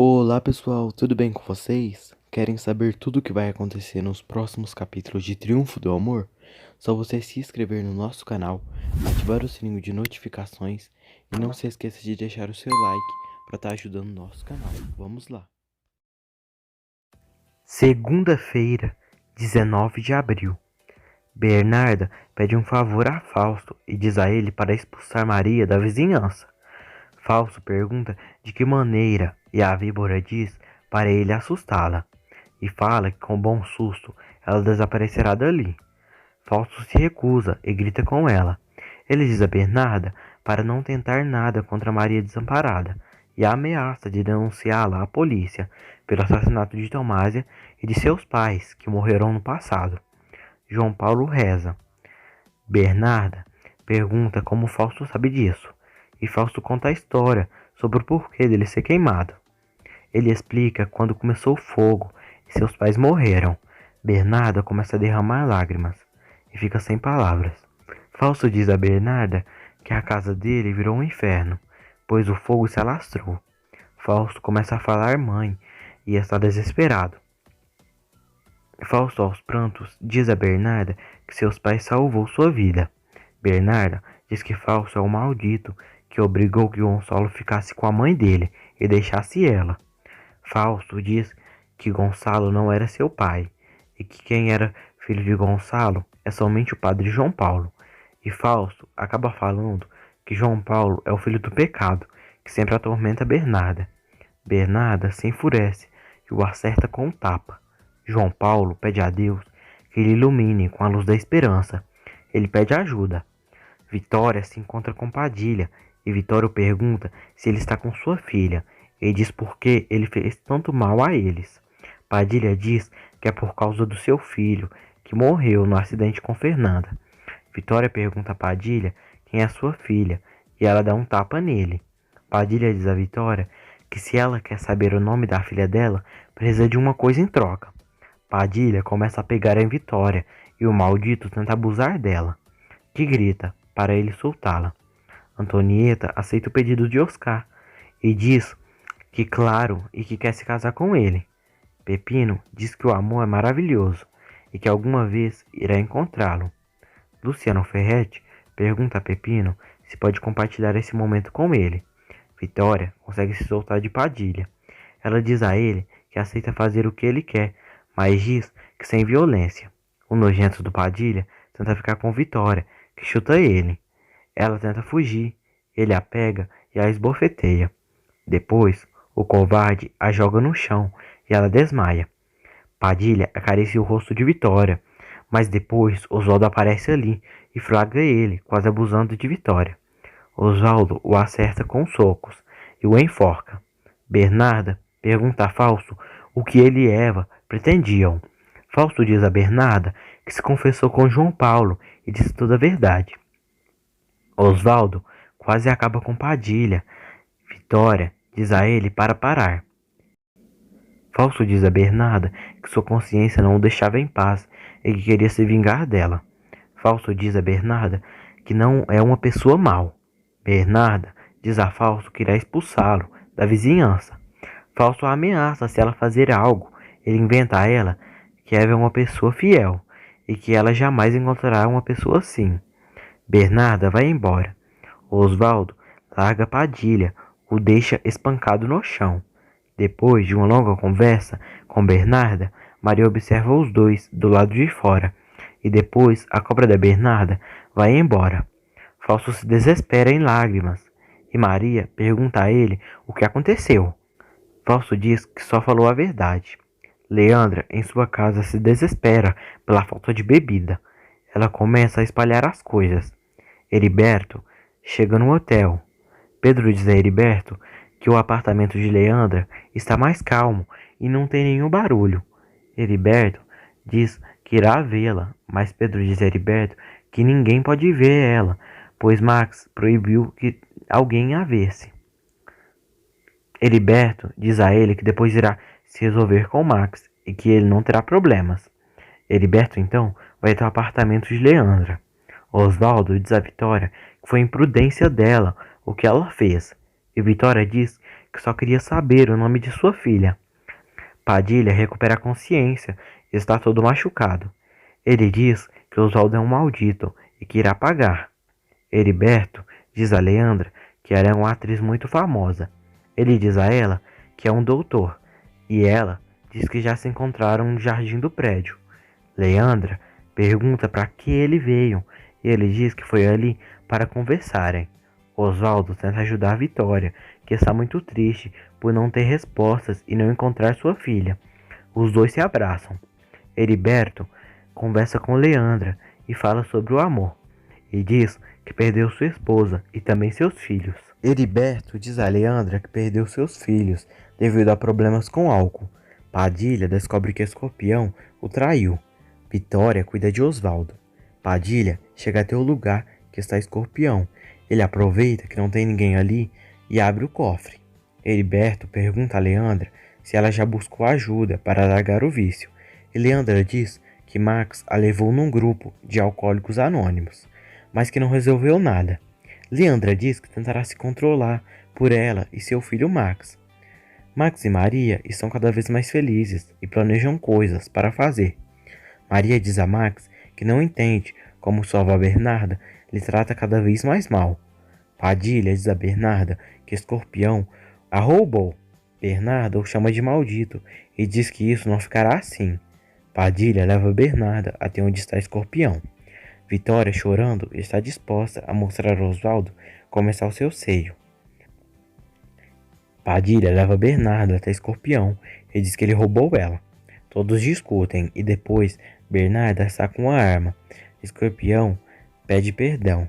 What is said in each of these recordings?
Olá pessoal, tudo bem com vocês? Querem saber tudo o que vai acontecer nos próximos capítulos de Triunfo do Amor? Só você se inscrever no nosso canal, ativar o sininho de notificações e não se esqueça de deixar o seu like para estar ajudando o nosso canal. Vamos lá! Segunda-feira, 19 de abril. Bernarda pede um favor a Fausto e diz a ele para expulsar Maria da vizinhança. Fausto pergunta de que maneira e a víbora diz para ele assustá-la e fala que com bom susto ela desaparecerá dali. Fausto se recusa e grita com ela. Ele diz a Bernarda para não tentar nada contra Maria desamparada e a ameaça de denunciá-la à polícia pelo assassinato de Tomásia e de seus pais, que morreram no passado. João Paulo reza. Bernarda pergunta como Fausto sabe disso, e Fausto conta a história sobre o porquê dele ser queimado. Ele explica quando começou o fogo e seus pais morreram. Bernarda começa a derramar lágrimas e fica sem palavras. Fausto diz a Bernarda que a casa dele virou um inferno, pois o fogo se alastrou. Fausto começa a falar mãe e está desesperado. Fausto, aos prantos, diz a Bernarda que seus pais salvou sua vida. Bernarda diz que Fausto é um maldito que obrigou que Gonçalo ficasse com a mãe dele e deixasse ela. Fausto diz que Gonçalo não era seu pai e que quem era filho de Gonçalo é somente o padre João Paulo. E Fausto acaba falando que João Paulo é o filho do pecado, que sempre atormenta Bernarda. Bernarda se enfurece e o acerta com um tapa. João Paulo pede a Deus que lhe ilumine com a luz da esperança. Ele pede ajuda. Vitória se encontra com Padilha e Vitória pergunta se ele está com sua filha e diz por que ele fez tanto mal a eles. Padilha diz que é por causa do seu filho, que morreu no acidente com Fernanda. Vitória pergunta a Padilha quem é sua filha e ela dá um tapa nele. Padilha diz a Vitória que se ela quer saber o nome da filha dela, precisa de uma coisa em troca. Padilha começa a pegar em Vitória e o maldito tenta abusar dela, que grita para ele soltá-la. Antonieta aceita o pedido de Oscar e diz que claro e que quer se casar com ele. Pepino diz que o amor é maravilhoso e que alguma vez irá encontrá-lo. Luciano Ferretti pergunta a Pepino se pode compartilhar esse momento com ele. Vitória consegue se soltar de Padilha. Ela diz a ele que aceita fazer o que ele quer, mas diz que sem violência. O nojento do Padilha tenta ficar com Vitória, que chuta ele. Ela tenta fugir, ele a pega e a esbofeteia. Depois, o covarde a joga no chão e ela desmaia. Padilha acaricia o rosto de Vitória, mas depois Oswaldo aparece ali e flagra ele, quase abusando de Vitória. Oswaldo o acerta com socos e o enforca. Bernarda pergunta a Fausto o que ele e Eva pretendiam. Fausto diz a Bernarda que se confessou com João Paulo e disse toda a verdade. Oswaldo quase acaba com Padilha. Vitória diz a ele para parar. Fausto diz a Bernarda que sua consciência não o deixava em paz e que queria se vingar dela. Fausto diz a Bernarda que não é uma pessoa mau. Bernarda diz a Fausto que irá expulsá-lo da vizinhança. Fausto a ameaça se ela fazer algo. Ele inventa a ela que Eva é uma pessoa fiel e que ela jamais encontrará uma pessoa assim. Bernarda vai embora. Oswaldo larga Padilha, o deixa espancado no chão. Depois de uma longa conversa com Bernarda, Maria observa os dois do lado de fora e depois a cobra da Bernarda vai embora. Fausto se desespera em lágrimas e Maria pergunta a ele o que aconteceu. Fausto diz que só falou a verdade. Leandra, em sua casa, se desespera pela falta de bebida. Ela começa a espalhar as coisas. Heriberto chega no hotel. Pedro diz a Heriberto que o apartamento de Leandra está mais calmo e não tem nenhum barulho. Heriberto diz que irá vê-la, mas Pedro diz a Heriberto que ninguém pode ver ela, pois Max proibiu que alguém a visse. Heriberto diz a ele que depois irá se resolver com Max e que ele não terá problemas. Heriberto então vai até o apartamento de Leandra. Oswaldo diz a Vitória que foi imprudência dela o que ela fez, e Vitória diz que só queria saber o nome de sua filha. Padilha recupera a consciência e está todo machucado. Ele diz que Oswaldo é um maldito e que irá pagar. Heriberto diz a Leandra que ela é uma atriz muito famosa. Ele diz a ela que é um doutor e ela diz que já se encontraram no jardim do prédio. Leandra pergunta para que ele veio e ele diz que foi ali para conversarem. Oswaldo tenta ajudar a Vitória, que está muito triste por não ter respostas e não encontrar sua filha. Os dois se abraçam. Heriberto conversa com Leandra e fala sobre o amor. E diz que perdeu sua esposa e também seus filhos. Heriberto diz a Leandra que perdeu seus filhos devido a problemas com álcool. Padilha descobre que Escorpião o traiu. Vitória cuida de Oswaldo. Padilha chega até o lugar que está Escorpião. Ele aproveita que não tem ninguém ali e abre o cofre. Heriberto pergunta a Leandra se ela já buscou ajuda para largar o vício. E Leandra diz que Max a levou num grupo de alcoólicos anônimos, mas que não resolveu nada. Leandra diz que tentará se controlar por ela e seu filho Max. Max e Maria estão cada vez mais felizes e planejam coisas para fazer. Maria diz a Max que não entende como sua avó Bernarda lhe trata cada vez mais mal. Padilha diz a Bernarda que Escorpião a roubou. Bernarda o chama de maldito e diz que isso não ficará assim. Padilha leva Bernarda até onde está Escorpião. Vitória, chorando, está disposta a mostrar a Oswaldo como está o seu seio. Padilha leva Bernarda até Escorpião e diz que ele roubou ela. Todos discutem e depois Bernarda está com a arma. Escorpião pede perdão.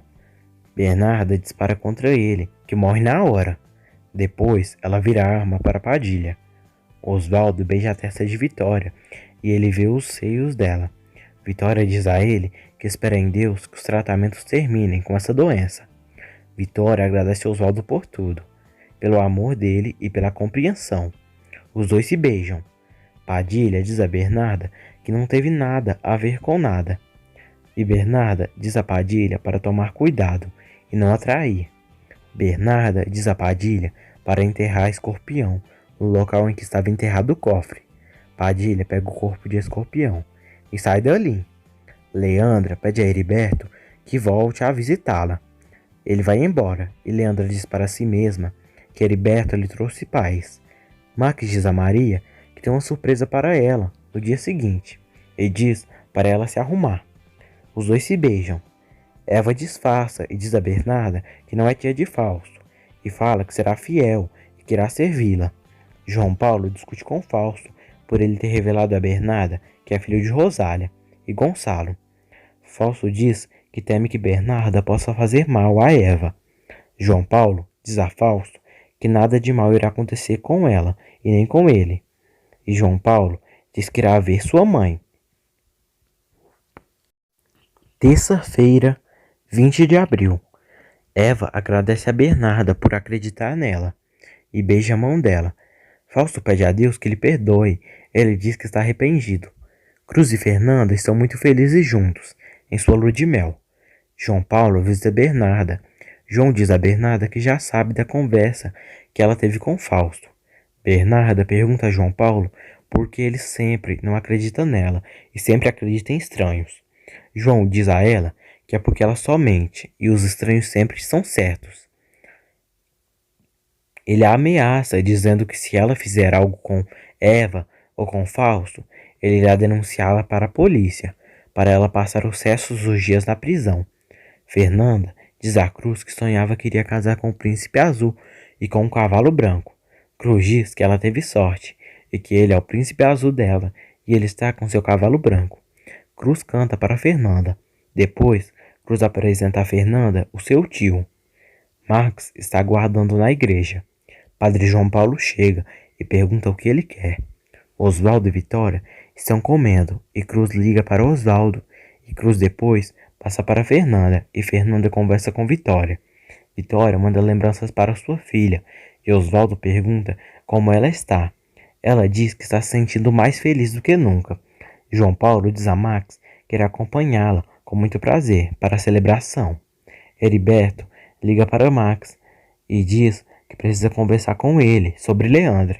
Bernarda dispara contra ele, que morre na hora. Depois ela vira a arma para Padilha. Oswaldo beija a testa de Vitória e ele vê os seios dela. Vitória diz a ele que espera em Deus que os tratamentos terminem com essa doença. Vitória agradece a Oswaldo por tudo, pelo amor dele e pela compreensão. Os dois se beijam. Padilha diz a Bernarda que não teve nada a ver com nada. E Bernarda diz a Padilha para tomar cuidado e não atrair. Bernarda diz a Padilha para enterrar Escorpião no local em que estava enterrado o cofre. Padilha pega o corpo de Escorpião e sai dali. Leandra pede a Heriberto que volte a visitá-la. Ele vai embora e Leandra diz para si mesma que Heriberto lhe trouxe paz. Max diz a Maria que tem uma surpresa para ela no dia seguinte e diz para ela se arrumar. Os dois se beijam. Eva disfarça e diz a Bernarda que não é tia de Fausto e fala que será fiel e que irá servi-la. João Paulo discute com Fausto por ele ter revelado a Bernarda que é filho de Rosália e Gonçalo. Fausto diz que teme que Bernarda possa fazer mal a Eva. João Paulo diz a Fausto que nada de mal irá acontecer com ela e nem com ele. E João Paulo diz que irá ver sua mãe. Terça-feira, 20 de abril. Eva agradece a Bernarda por acreditar nela e beija a mão dela. Fausto pede a Deus que lhe perdoe. Ele diz que está arrependido. Cruz e Fernanda estão muito felizes juntos, em sua lua de mel. João Paulo visita Bernarda. João diz a Bernarda que já sabe da conversa que ela teve com Fausto. Bernarda pergunta a João Paulo por que ele sempre não acredita nela e sempre acredita em estranhos. João diz a ela que é porque ela só mente e os estranhos sempre são certos. Ele a ameaça dizendo que se ela fizer algo com Eva ou com Fausto, ele irá denunciá-la para a polícia, para ela passar os restos dos dias na prisão. Fernanda diz a Cruz que sonhava que iria casar com o príncipe azul e com um cavalo branco. Cruz diz que ela teve sorte e que ele é o príncipe azul dela e ele está com seu cavalo branco. Cruz canta para Fernanda. Depois, Cruz apresenta a Fernanda o seu tio. Max está aguardando na igreja. Padre João Paulo chega e pergunta o que ele quer. Oswaldo e Vitória estão comendo e Cruz liga para Oswaldo e Cruz depois passa para Fernanda e Fernanda conversa com Vitória. Vitória manda lembranças para sua filha e Oswaldo pergunta como ela está. Ela diz que está se sentindo mais feliz do que nunca. João Paulo diz a Max que irá acompanhá-la com muito prazer para a celebração. Heriberto liga para Max e diz que precisa conversar com ele sobre Leandra.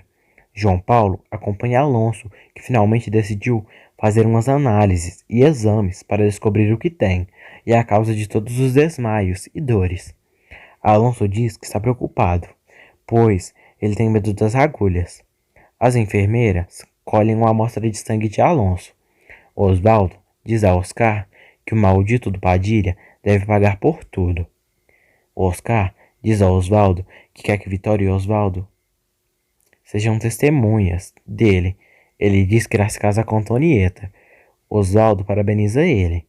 João Paulo acompanha Alonso, que finalmente decidiu fazer umas análises e exames para descobrir o que tem e a causa de todos os desmaios e dores. Alonso diz que está preocupado, pois ele tem medo das agulhas. As enfermeiras colhem uma amostra de sangue de Alonso. Osvaldo diz a Oscar que o maldito do Padilha deve pagar por tudo. Oscar diz a Osvaldo que quer que Vitória e Osvaldo sejam testemunhas dele. Ele diz que irá se casar com Antonieta. Osvaldo parabeniza ele.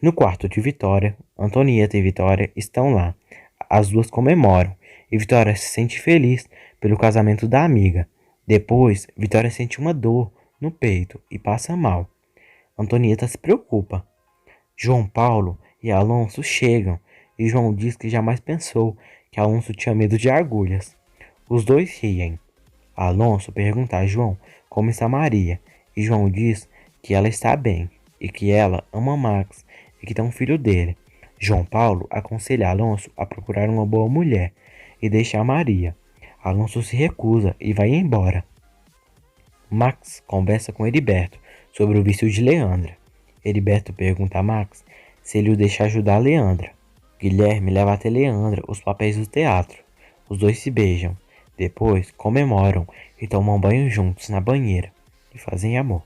No quarto de Vitória, Antonieta e Vitória estão lá. As duas comemoram e Vitória se sente feliz pelo casamento da amiga. Depois, Vitória sente uma dor no peito e passa mal. Antonieta se preocupa. João Paulo e Alonso chegam e João diz que jamais pensou que Alonso tinha medo de agulhas. Os dois riem. Alonso pergunta a João como está Maria e João diz que ela está bem e que ela ama Max e que tem um filho dele. João Paulo aconselha Alonso a procurar uma boa mulher e deixar Maria. Alonso se recusa e vai embora. Max conversa com Heriberto sobre o vício de Leandra. Heriberto pergunta a Max se ele o deixa ajudar Leandra. Guilherme leva até Leandra os papéis do teatro. Os dois se beijam. Depois comemoram e tomam banho juntos na banheira e fazem amor.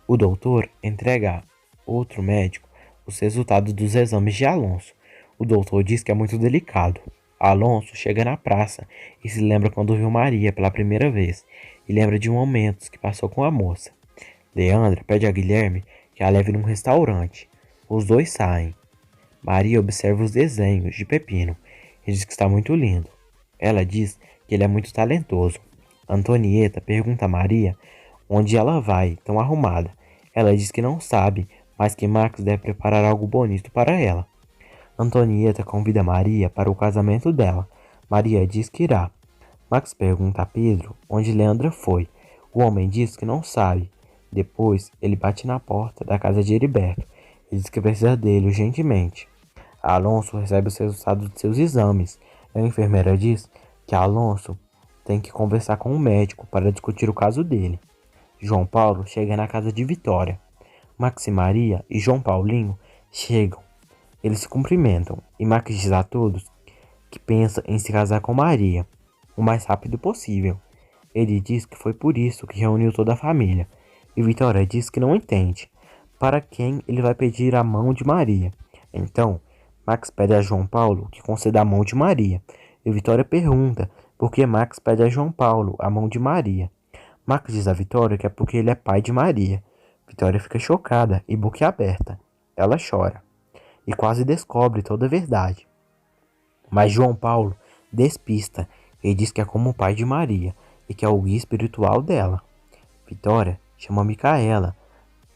O doutor entrega a outro médico os resultados dos exames de Alonso. O doutor diz que é muito delicado. Alonso chega na praça e se lembra quando viu Maria pela primeira vez e lembra de momentos que passou com a moça. Leandra pede a Guilherme que a leve num restaurante. Os dois saem. Maria observa os desenhos de Pepino e diz que está muito lindo. Ela diz que ele é muito talentoso. Antonieta pergunta a Maria onde ela vai, tão arrumada. Ela diz que não sabe, mas que Max deve preparar algo bonito para ela. Antonieta convida Maria para o casamento dela. Maria diz que irá. Max pergunta a Pedro onde Leandra foi. O homem diz que não sabe. Depois, ele bate na porta da casa de Heriberto e diz que precisa dele urgentemente. Alonso recebe os resultados de seus exames. A enfermeira diz que Alonso tem que conversar com o médico para discutir o caso dele. João Paulo chega na casa de Vitória. Max e Maria e João Paulinho chegam. Eles se cumprimentam e Max diz a todos que pensa em se casar com Maria o mais rápido possível. Ele diz que foi por isso que reuniu toda a família. E Vitória diz que não entende para quem ele vai pedir a mão de Maria. Então, Max pede a João Paulo que conceda a mão de Maria. E Vitória pergunta por que Max pede a João Paulo a mão de Maria. Max diz a Vitória que é porque ele é pai de Maria. Vitória fica chocada e boquiaberta. Ela chora e quase descobre toda a verdade. Mas João Paulo despista e diz que é como o pai de Maria e que é o guia espiritual dela. Vitória chama Micaela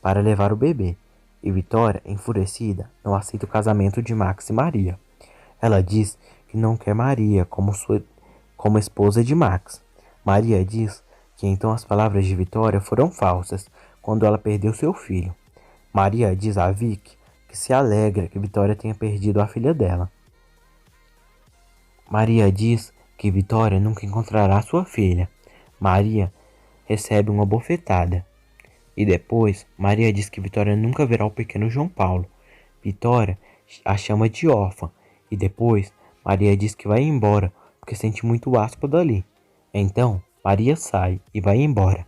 para levar o bebê e Vitória, enfurecida, não aceita o casamento de Max e Maria. Ela diz que não quer Maria como esposa de Max. Maria diz que então as palavras de Vitória foram falsas quando ela perdeu seu filho. Maria diz a Vicky que se alegra que Vitória tenha perdido a filha dela. Maria diz que Vitória nunca encontrará sua filha. Maria recebe uma bofetada. E depois, Maria diz que Vitória nunca verá o pequeno João Paulo. Vitória a chama de órfã. E depois, Maria diz que vai embora, porque sente muito asco dali. Então, Maria sai e vai embora.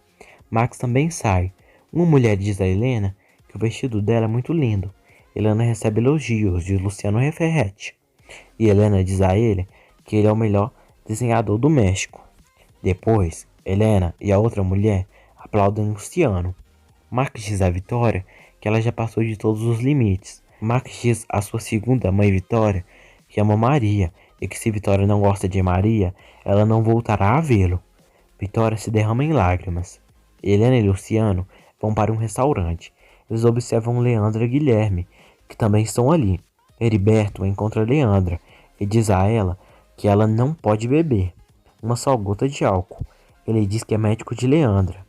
Max também sai. Uma mulher diz a Helena que o vestido dela é muito lindo. Helena recebe elogios de Luciano Referretti. E Helena diz a ele que ele é o melhor desenhador do México. Depois, Helena e a outra mulher aplaudem Luciano. Max diz a Vitória que ela já passou de todos os limites. Max diz à sua segunda mãe Vitória que ama Maria e que se Vitória não gosta de Maria, ela não voltará a vê-lo. Vitória se derrama em lágrimas. Helena e Luciano vão para um restaurante. Eles observam Leandra e Guilherme, que também estão ali. Heriberto encontra Leandra e diz a ela que ela não pode beber uma só gota de álcool. Ele diz que é médico de Leandra.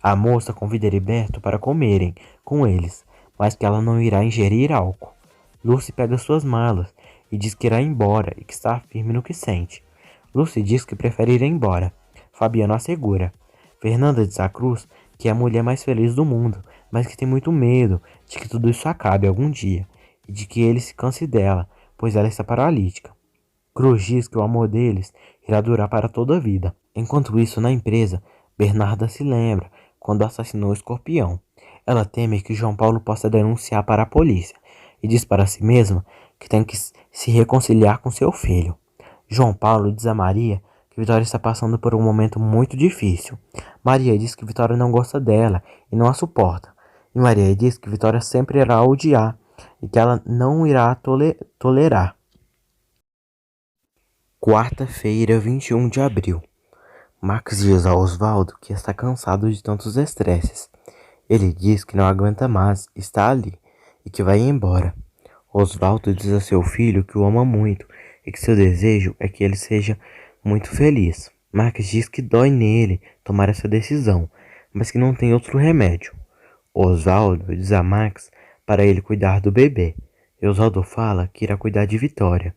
A moça convida Heriberto para comerem com eles, mas que ela não irá ingerir álcool. Lucy pega suas malas e diz que irá embora e que está firme no que sente. Lucy diz que prefere ir embora. Fabiano assegura. Fernanda diz a Cruz que é a mulher mais feliz do mundo, mas que tem muito medo de que tudo isso acabe algum dia e de que ele se canse dela, pois ela está paralítica. Cruz diz que o amor deles irá durar para toda a vida. Enquanto isso, na empresa, Bernarda se lembra quando assassinou o escorpião. Ela teme que João Paulo possa denunciar para a polícia e diz para si mesma que tem que se reconciliar com seu filho. João Paulo diz a Maria que Vitória está passando por um momento muito difícil. Maria diz que Vitória não gosta dela e não a suporta. E Maria diz que Vitória sempre irá a odiar e que ela não irá tolerar. Quarta-feira, 21 de abril. Max diz a Osvaldo que está cansado de tantos estresses. Ele diz que não aguenta mais, está ali e que vai embora. Osvaldo diz a seu filho que o ama muito e que seu desejo é que ele seja muito feliz. Max diz que dói nele tomar essa decisão, mas que não tem outro remédio. Osvaldo diz a Max para ele cuidar do bebê. E Osvaldo fala que irá cuidar de Vitória.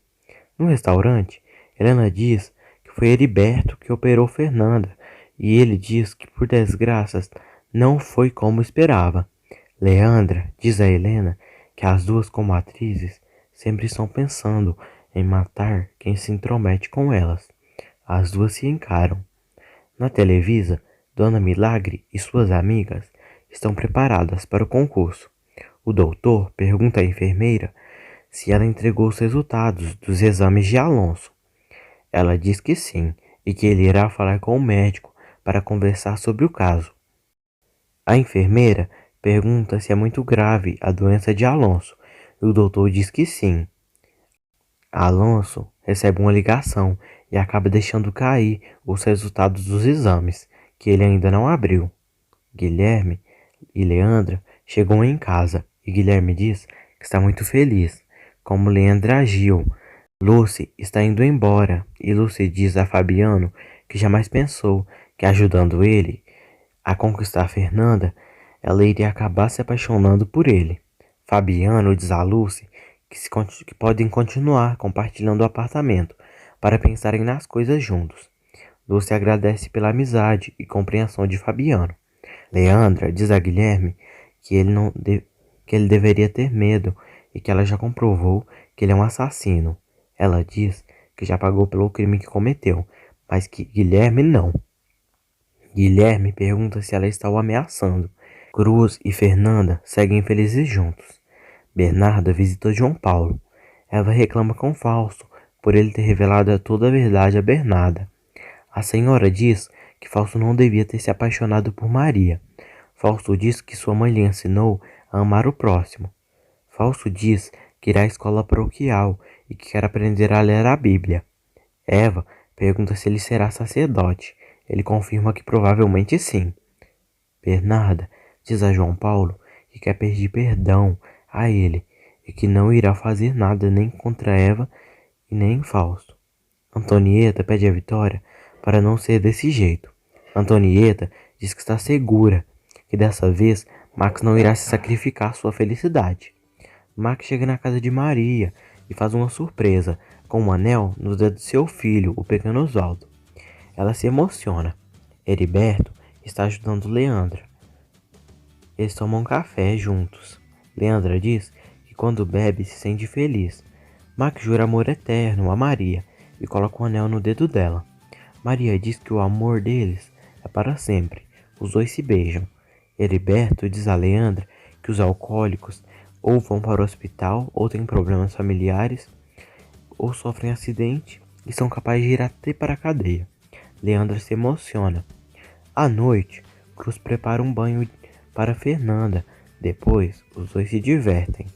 No restaurante, Helena diz que foi Heriberto que operou Fernanda e ele diz que, por desgraças, não foi como esperava. Leandra diz a Helena que as duas, como atrizes, sempre estão pensando em matar quem se intromete com elas. As duas se encaram. Na Televisa, Dona Milagre e suas amigas estão preparadas para o concurso. O doutor pergunta à enfermeira se ela entregou os resultados dos exames de Alonso. Ela diz que sim e que ele irá falar com o médico para conversar sobre o caso. A enfermeira pergunta se é muito grave a doença de Alonso e o doutor diz que sim. Alonso recebe uma ligação e acaba deixando cair os resultados dos exames, que ele ainda não abriu. Guilherme e Leandra chegam em casa e Guilherme diz que está muito feliz, como Leandra agiu. Lucy está indo embora e Lucy diz a Fabiano que jamais pensou que ajudando ele a conquistar Fernanda, ela iria acabar se apaixonando por ele. Fabiano diz a Lucy que podem continuar compartilhando o apartamento para pensarem nas coisas juntos. Lucy agradece pela amizade e compreensão de Fabiano. Leandra diz a Guilherme que ele deveria ter medo e que ela já comprovou que ele é um assassino. Ela diz que já pagou pelo crime que cometeu, mas que Guilherme não. Guilherme pergunta se ela está o ameaçando. Cruz e Fernanda seguem felizes juntos. Bernarda visita João Paulo. Eva reclama com Fausto por ele ter revelado toda a verdade a Bernarda. A senhora diz que Fausto não devia ter se apaixonado por Maria. Fausto diz que sua mãe lhe ensinou a amar o próximo. Fausto diz que irá à escola paroquial e que quer aprender a ler a Bíblia. Eva pergunta se ele será sacerdote. Ele confirma que provavelmente sim. Bernarda diz a João Paulo que quer pedir perdão a ele e que não irá fazer nada nem contra Eva e nem Fausto. Antonieta pede a Vitória para não ser desse jeito. Antonieta diz que está segura que dessa vez Max não irá se sacrificar à sua felicidade. Max chega na casa de Maria e faz uma surpresa com um anel no dedo de seu filho, o pequeno Osvaldo. Ela se emociona. Heriberto está ajudando Leandra. Eles tomam café juntos. Leandra diz que quando bebe se sente feliz. Max jura amor eterno a Maria e coloca um anel no dedo dela. Maria diz que o amor deles é para sempre. Os dois se beijam. Heriberto diz a Leandra que os alcoólicos ou vão para o hospital ou têm problemas familiares ou sofrem acidente e são capazes de ir até para a cadeia. Leandra se emociona. À noite, Cruz prepara um banho para Fernanda. Depois, os dois se divertem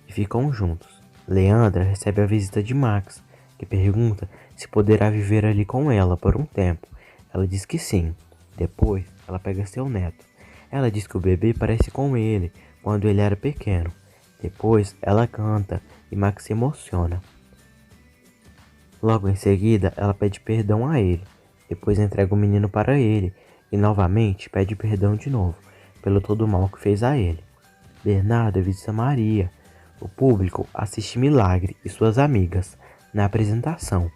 e ficam juntos. Leandra recebe a visita de Max, que pergunta se poderá viver ali com ela por um tempo. Ela diz que sim. Depois, ela pega seu neto. Ela diz que o bebê parece com ele quando ele era pequeno. Depois, ela canta e Max se emociona. Logo em seguida, ela pede perdão a ele. Depois entrega o menino para ele e novamente pede perdão de novo pelo todo o mal que fez a ele. Bernarda visita Maria. O público assiste Milagre e suas amigas na apresentação.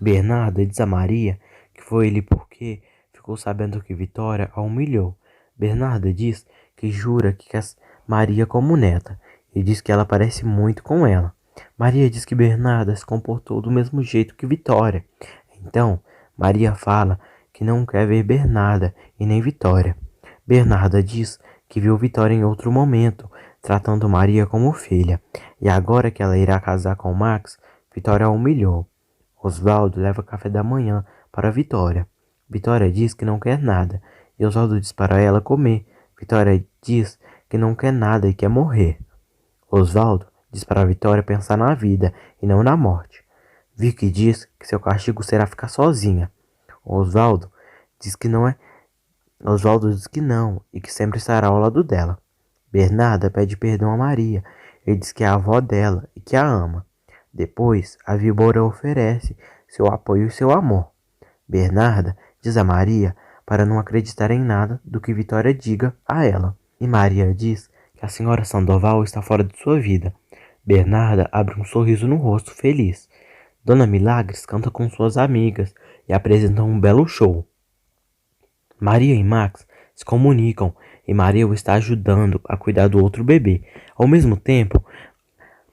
Bernarda diz a Maria que foi ele porque ficou sabendo que Vitória a humilhou. Bernarda diz que jura que quer Maria como neta e diz que ela parece muito com ela. Maria diz que Bernarda se comportou do mesmo jeito que Vitória. Então, Maria fala que não quer ver Bernarda e nem Vitória. Bernarda diz que viu Vitória em outro momento, tratando Maria como filha, e agora que ela irá casar com Max, Vitória a humilhou. Osvaldo leva café da manhã para Vitória. Vitória diz que não quer nada, e Osvaldo diz para ela comer. Vitória diz que não quer nada e quer morrer. Osvaldo diz para Vitória pensar na vida e não na morte. Vicky diz que seu castigo será ficar sozinha. Osvaldo diz que não é. Osvaldo diz que não e que sempre estará ao lado dela. Bernarda pede perdão a Maria. Ele diz que é a avó dela e que a ama. Depois, a víbora oferece seu apoio e seu amor. Bernarda diz a Maria para não acreditar em nada do que Vitória diga a ela. E Maria diz que a senhora Sandoval está fora de sua vida. Bernarda abre um sorriso no rosto feliz. Dona Milagres canta com suas amigas e apresenta um belo show. Maria e Max se comunicam e Maria o está ajudando a cuidar do outro bebê. Ao mesmo tempo,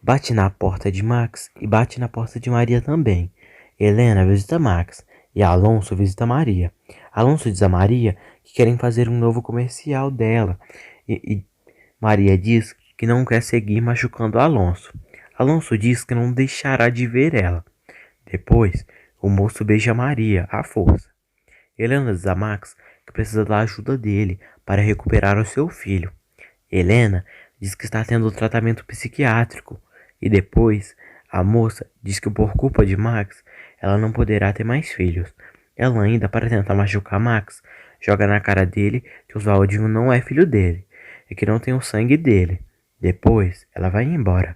bate na porta de Max e bate na porta de Maria também. Helena visita Max e Alonso visita Maria. Alonso diz a Maria que querem fazer um novo comercial dela e Maria diz que não quer seguir machucando Alonso. Alonso diz que não deixará de ver ela. Depois, o moço beija Maria à força. Helena diz a Max que precisa da ajuda dele para recuperar o seu filho. Helena diz que está tendo tratamento psiquiátrico e depois a moça diz que por culpa de Max ela não poderá ter mais filhos. Ela ainda, para tentar machucar Max, joga na cara dele que Oswaldinho não é filho dele e que não tem o sangue dele. Depois ela vai embora.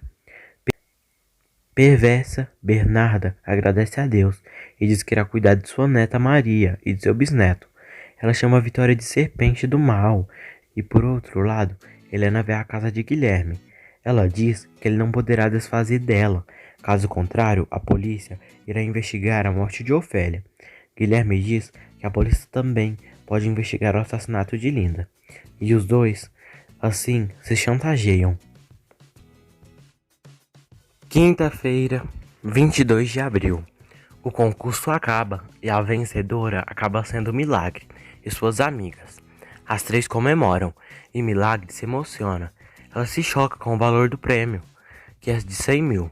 Perversa, Bernarda agradece a Deus e diz que irá cuidar de sua neta Maria e de seu bisneto. Ela chama a Vitória de serpente do mal e, por outro lado, Helena vê a casa de Guilherme. Ela diz que ele não poderá desfazer dela, caso contrário, a polícia irá investigar a morte de Ofélia. Guilherme diz que a polícia também pode investigar o assassinato de Linda. E os dois, assim, se chantageiam. Quinta-feira, 22 de abril. O concurso acaba e a vencedora acaba sendo Milagre e suas amigas. As três comemoram e Milagre se emociona. Ela se choca com o valor do prêmio, que é de 100 mil.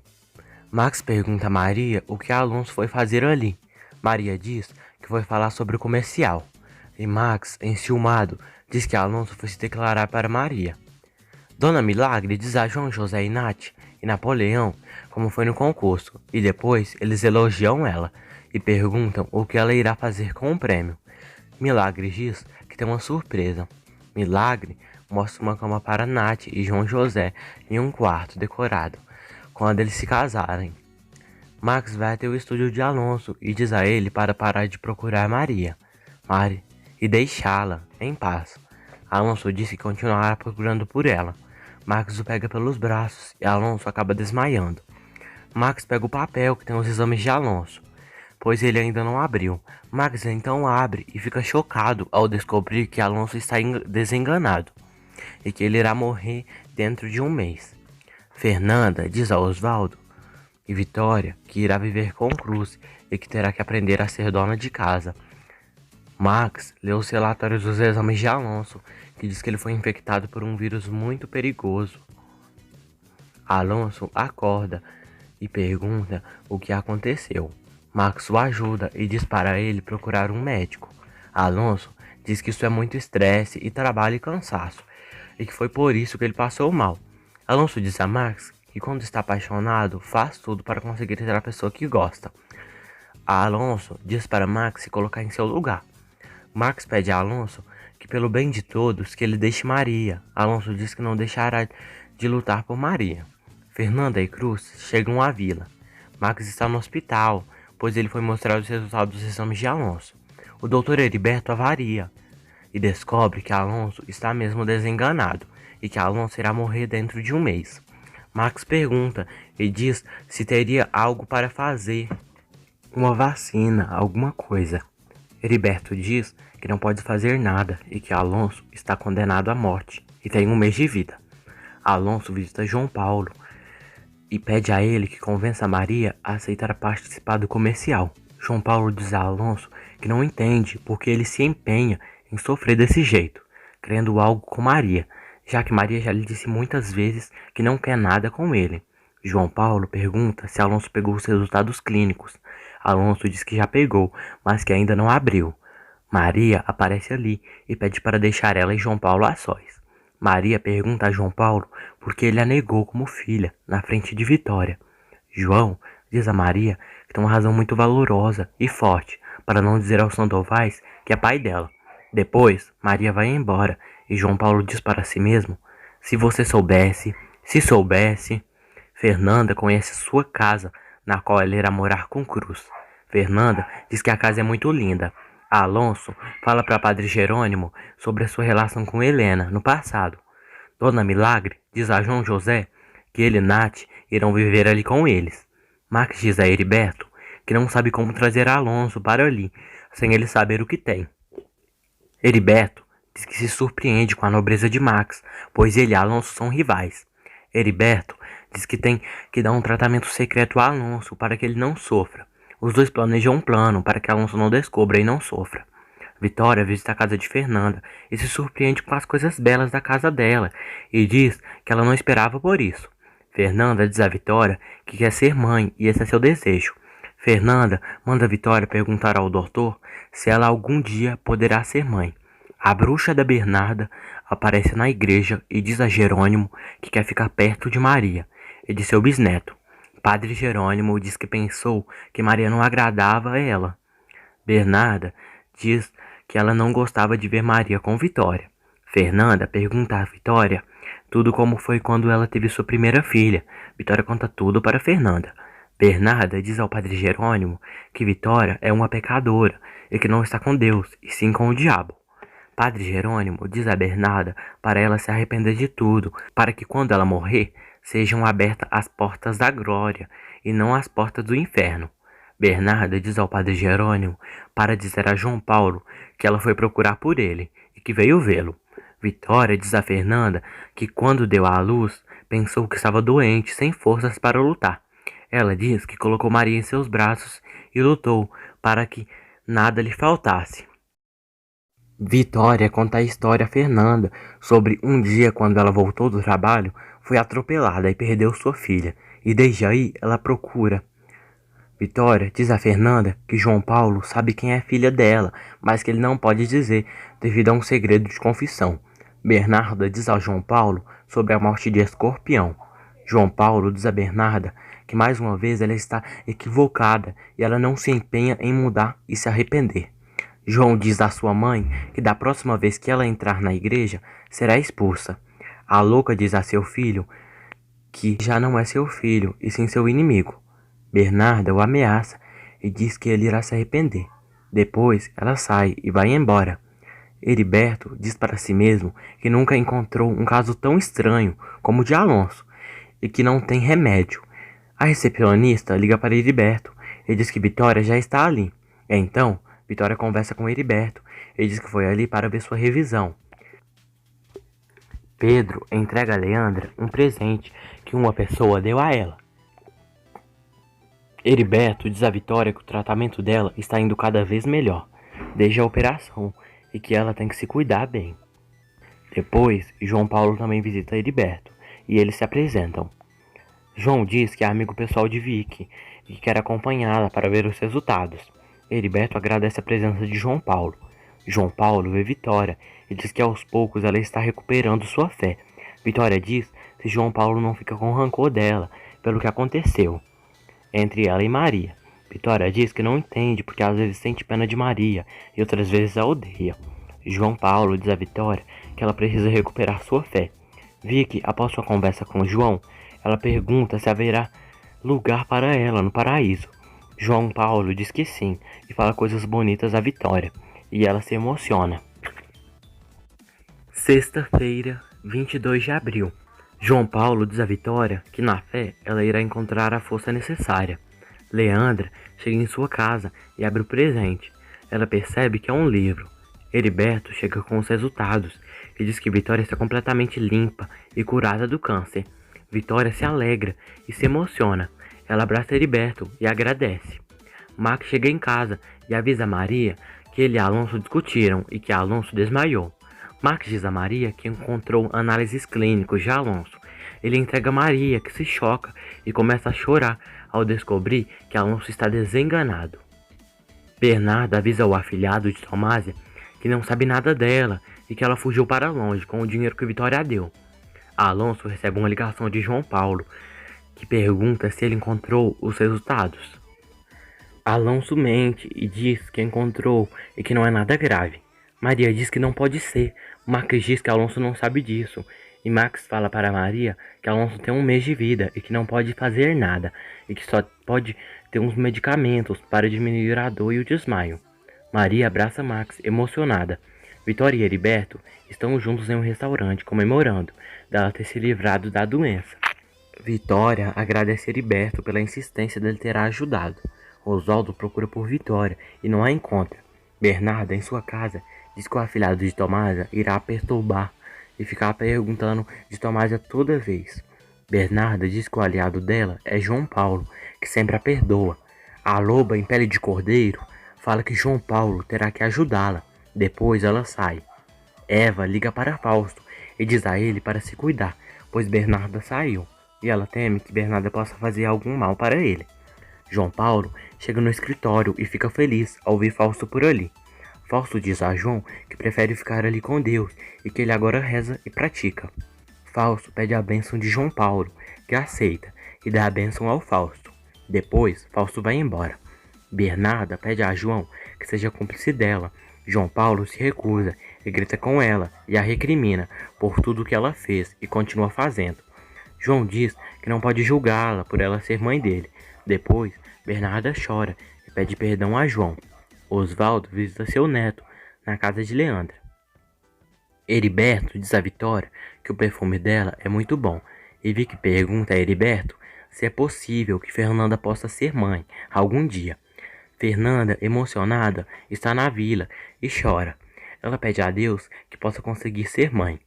Max pergunta a Maria o que Alonso foi fazer ali. Maria diz que foi falar sobre o comercial. E Max, enciumado, diz que Alonso foi se declarar para Maria. Dona Milagre diz a João José e Nath e Napoleão como foi no concurso, e depois eles elogiam ela e perguntam o que ela irá fazer com o prêmio. Milagre diz que tem uma surpresa. Milagre mostra uma cama para Nath e João José em um quarto decorado, quando eles se casarem. Max vai até o estúdio de Alonso e diz a ele para parar de procurar Maria e deixá-la em paz. Alonso disse que continuará procurando por ela. Max o pega pelos braços e Alonso acaba desmaiando. Max pega o papel que tem os exames de Alonso, pois ele ainda não abriu. Max então abre e fica chocado ao descobrir que Alonso está desenganado e que ele irá morrer dentro de um mês. Fernanda diz a Osvaldo e Vitória que irá viver com Cruz e que terá que aprender a ser dona de casa. Max lê os relatórios dos exames de Alonso, que diz que ele foi infectado por um vírus muito perigoso. Alonso acorda e pergunta o que aconteceu. Max o ajuda e diz para ele procurar um médico. Alonso diz que isso é muito estresse e trabalho e cansaço, e que foi por isso que ele passou mal. Alonso diz a Max que quando está apaixonado, faz tudo para conseguir ter a pessoa que gosta. Alonso diz para Max se colocar em seu lugar. Max pede a Alonso que, pelo bem de todos, que ele deixe Maria. Alonso diz que não deixará de lutar por Maria. Fernanda e Cruz chegam à vila. Max está no hospital, pois ele foi mostrar os resultados dos exames de Alonso. O doutor Heriberto avaria e descobre que Alonso está mesmo desenganado e que Alonso irá morrer dentro de um mês. Max pergunta e diz se teria algo para fazer uma vacina, alguma coisa. Heriberto diz que não pode fazer nada e que Alonso está condenado à morte e tem 1 mês de vida. Alonso visita João Paulo e pede a ele que convença Maria a aceitar participar do comercial. João Paulo diz a Alonso que não entende porque ele se empenha em sofrer desse jeito, querendo algo com Maria, já que Maria já lhe disse muitas vezes que não quer nada com ele. João Paulo pergunta se Alonso pegou os resultados clínicos. Alonso diz que já pegou, mas que ainda não abriu. Maria aparece ali e pede para deixar ela e João Paulo a sós. Maria pergunta a João Paulo por que ele a negou como filha na frente de Vitória. João diz a Maria que tem uma razão muito valorosa e forte para não dizer aos Sandovais que é pai dela. Depois, Maria vai embora e João Paulo diz para si mesmo: se você soubesse, se soubesse. Fernanda conhece sua casa, na qual ela irá morar com Cruz. Fernanda diz que a casa é muito linda. Alonso fala para Padre Jerônimo sobre a sua relação com Helena no passado. Dona Milagre diz a João José que ele e Nath irão viver ali com eles. Max diz a Heriberto que não sabe como trazer Alonso para ali, sem ele saber o que tem. Heriberto diz que se surpreende com a nobreza de Max, pois ele e Alonso são rivais. Heriberto diz que tem que dar um tratamento secreto a Alonso para que ele não sofra. Os dois planejam um plano para que Alonso não descubra e não sofra. Vitória visita a casa de Fernanda e se surpreende com as coisas belas da casa dela e diz que ela não esperava por isso. Fernanda diz a Vitória que quer ser mãe e esse é seu desejo. Fernanda manda a Vitória perguntar ao doutor se ela algum dia poderá ser mãe. A bruxa da Bernarda aparece na igreja e diz a Jerônimo que quer ficar perto de Maria e de seu bisneto. Padre Jerônimo diz que pensou que Maria não agradava a ela. Bernarda diz que ela não gostava de ver Maria com Vitória. Fernanda pergunta a Vitória tudo como foi quando ela teve sua primeira filha. Vitória conta tudo para Fernanda. Bernarda diz ao Padre Jerônimo que Vitória é uma pecadora e que não está com Deus, e sim com o diabo. Padre Jerônimo diz a Bernarda para ela se arrepender de tudo, para que quando ela morrer, sejam abertas as portas da glória e não as portas do inferno. Bernarda diz ao Padre Jerônimo para dizer a João Paulo que ela foi procurar por ele e que veio vê-lo. Vitória diz a Fernanda que quando deu à luz, pensou que estava doente, sem forças para lutar. Ela diz que colocou Maria em seus braços e lutou para que nada lhe faltasse. Vitória conta a história a Fernanda sobre um dia quando ela voltou do trabalho, foi atropelada e perdeu sua filha, e desde aí ela procura. Vitória diz a Fernanda que João Paulo sabe quem é a filha dela, mas que ele não pode dizer devido a um segredo de confissão. Bernarda diz a João Paulo sobre a morte de Escorpião. João Paulo diz a Bernarda que mais uma vez ela está equivocada e ela não se empenha em mudar e se arrepender. João diz à sua mãe que da próxima vez que ela entrar na igreja, será expulsa. A louca diz a seu filho que já não é seu filho, e sim seu inimigo. Bernarda o ameaça e diz que ele irá se arrepender. Depois, ela sai e vai embora. Heriberto diz para si mesmo que nunca encontrou um caso tão estranho como o de Alonso, e que não tem remédio. A recepcionista liga para Heriberto e diz que Vitória já está ali. Então, Vitória conversa com Heriberto e diz que foi ali para ver sua revisão. Pedro entrega a Leandra um presente que uma pessoa deu a ela. Heriberto diz a Vitória que o tratamento dela está indo cada vez melhor, desde a operação, e que ela tem que se cuidar bem. Depois, João Paulo também visita Heriberto, e eles se apresentam. João diz que é amigo pessoal de Vicky e que quer acompanhá-la para ver os resultados. Heriberto agradece a presença de João Paulo. João Paulo vê Vitória e diz que aos poucos ela está recuperando sua fé. Vitória diz se João Paulo não fica com rancor dela pelo que aconteceu entre ela e Maria. Vitória diz que não entende porque às vezes sente pena de Maria e outras vezes a odeia. João Paulo diz a Vitória que ela precisa recuperar sua fé. Vicky, após sua conversa com João, ela pergunta se haverá lugar para ela no paraíso. João Paulo diz que sim e fala coisas bonitas à Vitória, e ela se emociona. Sexta-feira, 22 de abril. João Paulo diz à Vitória que na fé ela irá encontrar a força necessária. Leandra chega em sua casa e abre o presente. Ela percebe que é um livro. Heriberto chega com os resultados e diz que Vitória está completamente limpa e curada do câncer. Vitória se alegra e se emociona. Ela abraça Heriberto e agradece. Max chega em casa e avisa Maria que ele e Alonso discutiram e que Alonso desmaiou. Max diz a Maria que encontrou análises clínicas de Alonso. Ele entrega a Maria, que se choca e começa a chorar ao descobrir que Alonso está desenganado. Bernardo avisa o afilhado de Tomásia que não sabe nada dela e que ela fugiu para longe com o dinheiro que Vitória deu. Alonso recebe uma ligação de João Paulo, que pergunta se ele encontrou os resultados. Alonso mente e diz que encontrou e que não é nada grave. Maria diz que não pode ser. Max diz que Alonso não sabe disso. E Max fala para Maria que Alonso tem um mês de vida e que não pode fazer nada. E que só pode ter uns medicamentos para diminuir a dor e o desmaio. Maria abraça Max, emocionada. Vitória e Heriberto estão juntos em um restaurante, comemorando dela ter se livrado da doença. Vitória agradece Heriberto pela insistência dele ter a ajudado. Oswaldo procura por Vitória e não a encontra. Bernarda, em sua casa, diz que o afilhado de Tomásia irá a perturbar e ficar perguntando de Tomásia toda vez. Bernarda diz que o aliado dela é João Paulo, que sempre a perdoa. A loba em pele de cordeiro fala que João Paulo terá que ajudá-la. Depois ela sai. Eva liga para Fausto e diz a ele para se cuidar, pois Bernarda saiu, e ela teme que Bernarda possa fazer algum mal para ele. João Paulo chega no escritório e fica feliz ao ver Fausto por ali. Fausto diz a João que prefere ficar ali com Deus e que ele agora reza e pratica. Fausto pede a bênção de João Paulo, que aceita, e dá a bênção ao Fausto. Depois, Fausto vai embora. Bernarda pede a João que seja cúmplice dela. João Paulo se recusa e grita com ela e a recrimina por tudo que ela fez e continua fazendo. João diz que não pode julgá-la por ela ser mãe dele. Depois, Bernarda chora e pede perdão a João. Oswaldo visita seu neto na casa de Leandra. Heriberto diz a Vitória que o perfume dela é muito bom e Vicky pergunta a Heriberto se é possível que Fernanda possa ser mãe algum dia. Fernanda, emocionada, está na vila e chora. Ela pede a Deus que possa conseguir ser mãe.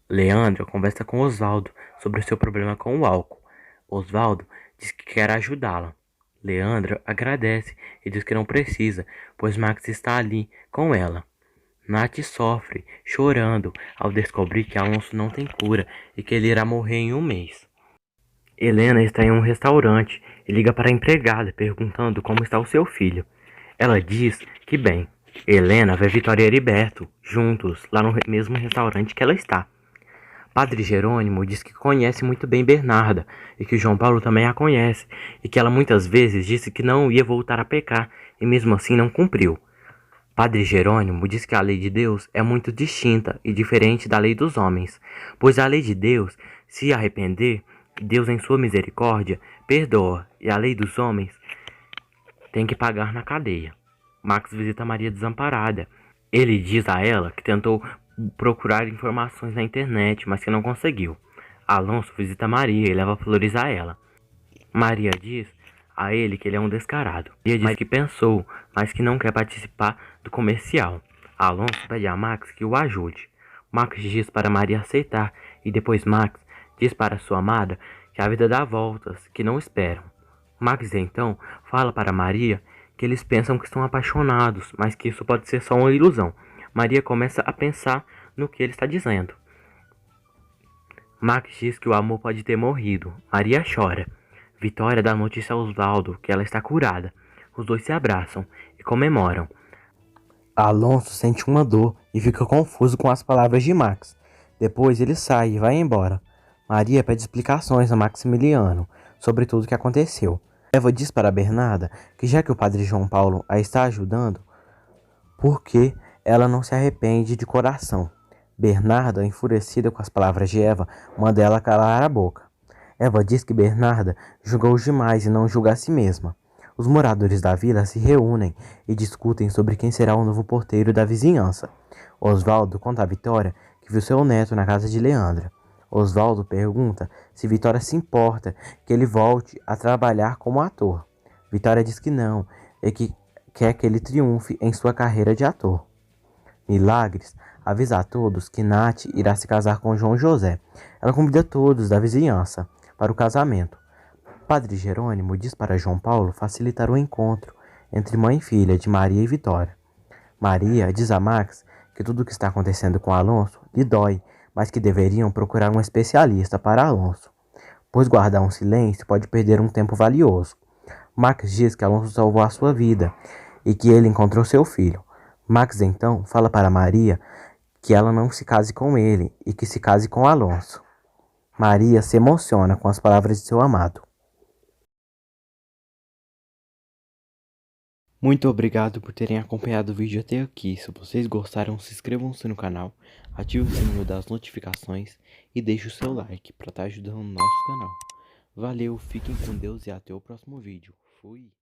Leandra conversa com Oswaldo sobre o seu problema com o álcool. Oswaldo diz que quer ajudá-la. Leandra agradece e diz que não precisa, pois Max está ali com ela. Nath sofre, chorando, ao descobrir que Alonso não tem cura e que ele irá morrer em um mês. Helena está em um restaurante e liga para a empregada perguntando como está o seu filho. Ela diz que bem. Helena vê Vitória e Heriberto juntos lá no mesmo restaurante que ela está. Padre Jerônimo diz que conhece muito bem Bernarda e que João Paulo também a conhece e que ela muitas vezes disse que não ia voltar a pecar e mesmo assim não cumpriu. Padre Jerônimo diz que a lei de Deus é muito distinta e diferente da lei dos homens, pois a lei de Deus, se arrepender, Deus em sua misericórdia perdoa e a lei dos homens tem que pagar na cadeia. Max visita Maria desamparada. Ele diz a ela que tentou procurar informações na internet, mas que não conseguiu. Alonso visita Maria e leva flores a ela. Maria diz a ele que ele é um descarado. Maria diz que pensou, mas que não quer participar do comercial. Alonso pede a Max que o ajude. Max diz para Maria aceitar e depois Max diz para sua amada que a vida dá voltas que não esperam. Max então fala para Maria que eles pensam que estão apaixonados, mas que isso pode ser só uma ilusão. Maria começa a pensar no que ele está dizendo. Max diz que o amor pode ter morrido. Maria chora. Vitória dá notícia a Oswaldo que ela está curada. Os dois se abraçam e comemoram. Alonso sente uma dor e fica confuso com as palavras de Max. Depois ele sai e vai embora. Maria pede explicações a Maximiliano sobre tudo o que aconteceu. Eva diz para Bernarda que já que o padre João Paulo a está ajudando, por que ela não se arrepende de coração? Bernarda, enfurecida com as palavras de Eva, manda ela calar a boca. Eva diz que Bernarda julgou demais e não julga a si mesma. Os moradores da vila se reúnem e discutem sobre quem será o novo porteiro da vizinhança. Oswaldo conta a Vitória que viu seu neto na casa de Leandra. Oswaldo pergunta se Vitória se importa que ele volte a trabalhar como ator. Vitória diz que não e que quer que ele triunfe em sua carreira de ator. Milagres avisa a todos que Nath irá se casar com João José. Ela convida todos da vizinhança para o casamento. Padre Jerônimo diz para João Paulo facilitar o encontro entre mãe e filha de Maria e Vitória. Maria diz a Max que tudo o que está acontecendo com Alonso lhe dói, mas que deveriam procurar um especialista para Alonso, pois guardar um silêncio pode perder um tempo valioso. Max diz que Alonso salvou a sua vida e que ele encontrou seu filho. Max então fala para Maria que ela não se case com ele e que se case com Alonso. Maria se emociona com as palavras de seu amado. Muito obrigado por terem acompanhado o vídeo até aqui. Se vocês gostaram, se inscrevam-se no canal, ative o sininho das notificações e deixe o seu like para estar ajudando o nosso canal. Valeu, fiquem com Deus e até o próximo vídeo. Fui!